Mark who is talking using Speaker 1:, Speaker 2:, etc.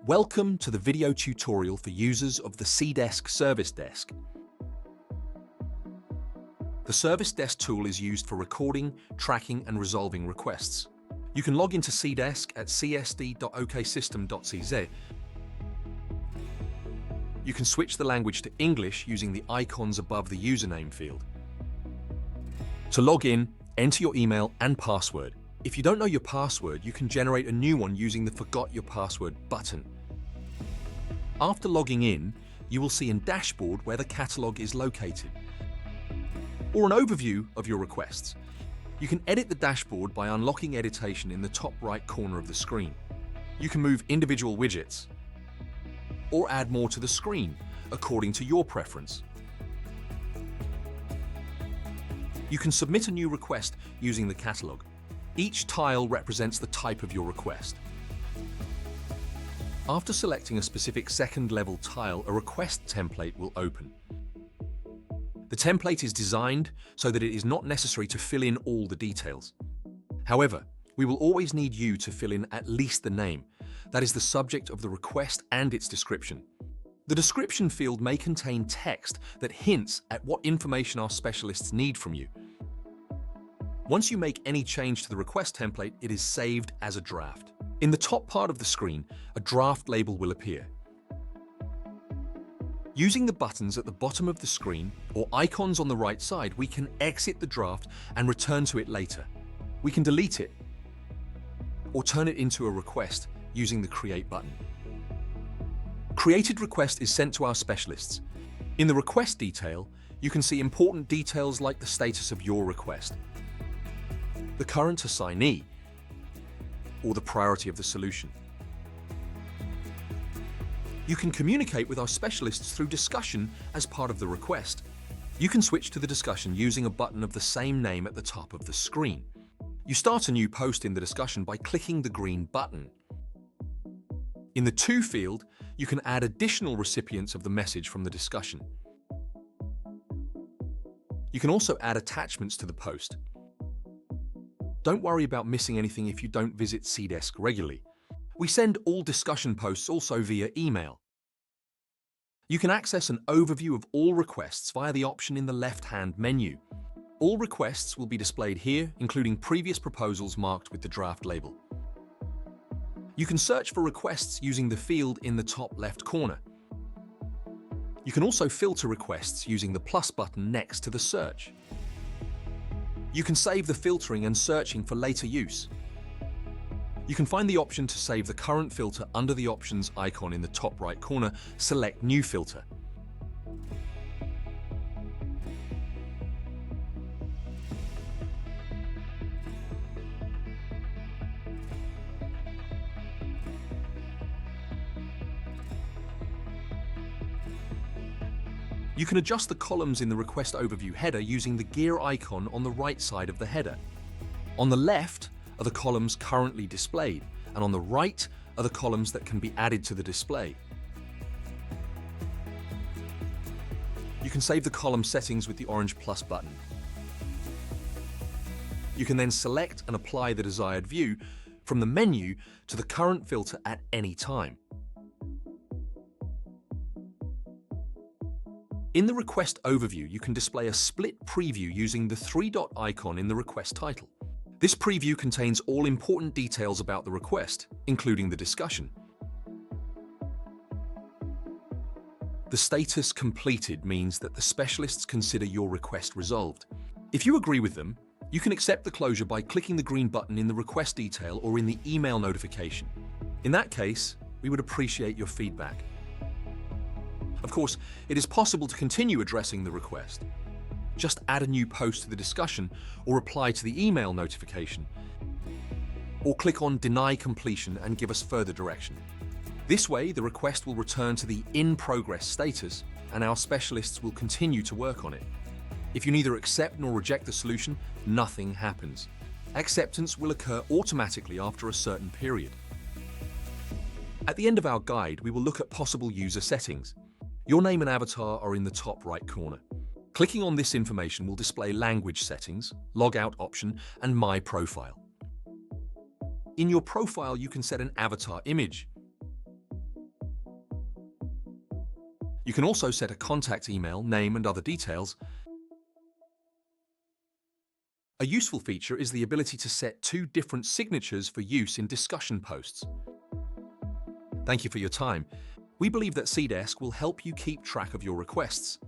Speaker 1: Welcome to the video tutorial for users of the CDESK Service Desk. The Service Desk tool is used for recording, tracking, and resolving requests. You can log into CDESK at csd.oksystem.cz. You can switch the language to English using the icons above the username field. To log in, enter your email and password. If you don't know your password, you can generate a new one using the Forgot Your Password button. After logging in, you will see in Dashboard where the catalog is located, or an overview of your requests. You can edit the dashboard by unlocking editation in the top right corner of the screen. You can move individual widgets or add more to the screen according to your preference. You can submit a new request using the catalog. Each tile represents the type of your request. After selecting a specific second-level tile, a request template will open. The template is designed so that it is not necessary to fill in all the details. However, we will always need you to fill in at least the name. That is the subject of the request and its description. The description field may contain text that hints at what information our specialists need from you. Once you make any change to the request template, it is saved as a draft. In the top part of the screen, a draft label will appear. Using the buttons at the bottom of the screen or icons on the right side, we can exit the draft and return to it later. We can delete it or turn it into a request using the Create button. Created request is sent to our specialists. In the request detail, you can see important details like the status of your request, the current assignee, or the priority of the solution. You can communicate with our specialists through discussion as part of the request. You can switch to the discussion using a button of the same name at the top of the screen. You start a new post in the discussion by clicking the green button. In the To field, you can add additional recipients of the message from the discussion. You can also add attachments to the post. Don't worry about missing anything if you don't visit CDESK regularly. We send all discussion posts also via email. You can access an overview of all requests via the option in the left-hand menu. All requests will be displayed here, including previous proposals marked with the draft label. You can search for requests using the field in the top left corner. You can also filter requests using the plus button next to the search. You can save the filtering and searching for later use. You can find the option to save the current filter under the options icon in the top right corner. Select New Filter. You can adjust the columns in the request overview header using the gear icon on the right side of the header. On the left are the columns currently displayed, and on the right are the columns that can be added to the display. You can save the column settings with the orange plus button. You can then select and apply the desired view from the menu to the current filter at any time. In the request overview, you can display a split preview using the three-dot icon in the request title. This preview contains all important details about the request, including the discussion. The status completed means that the specialists consider your request resolved. If you agree with them, you can accept the closure by clicking the green button in the request detail or in the email notification. In that case, we would appreciate your feedback. Of course, it is possible to continue addressing the request. Just add a new post to the discussion or reply to the email notification, or click on Deny Completion and give us further direction. This way, the request will return to the In Progress status and our specialists will continue to work on it. If you neither accept nor reject the solution, nothing happens. Acceptance will occur automatically after a certain period. At the end of our guide, we will look at possible user settings. Your name and avatar are in the top right corner. Clicking on this information will display language settings, logout option, and My Profile. In your profile, you can set an avatar image. You can also set a contact email, name, and other details. A useful feature is the ability to set 2 different signatures for use in discussion posts. Thank you for your time. We believe that CDESK will help you keep track of your requests.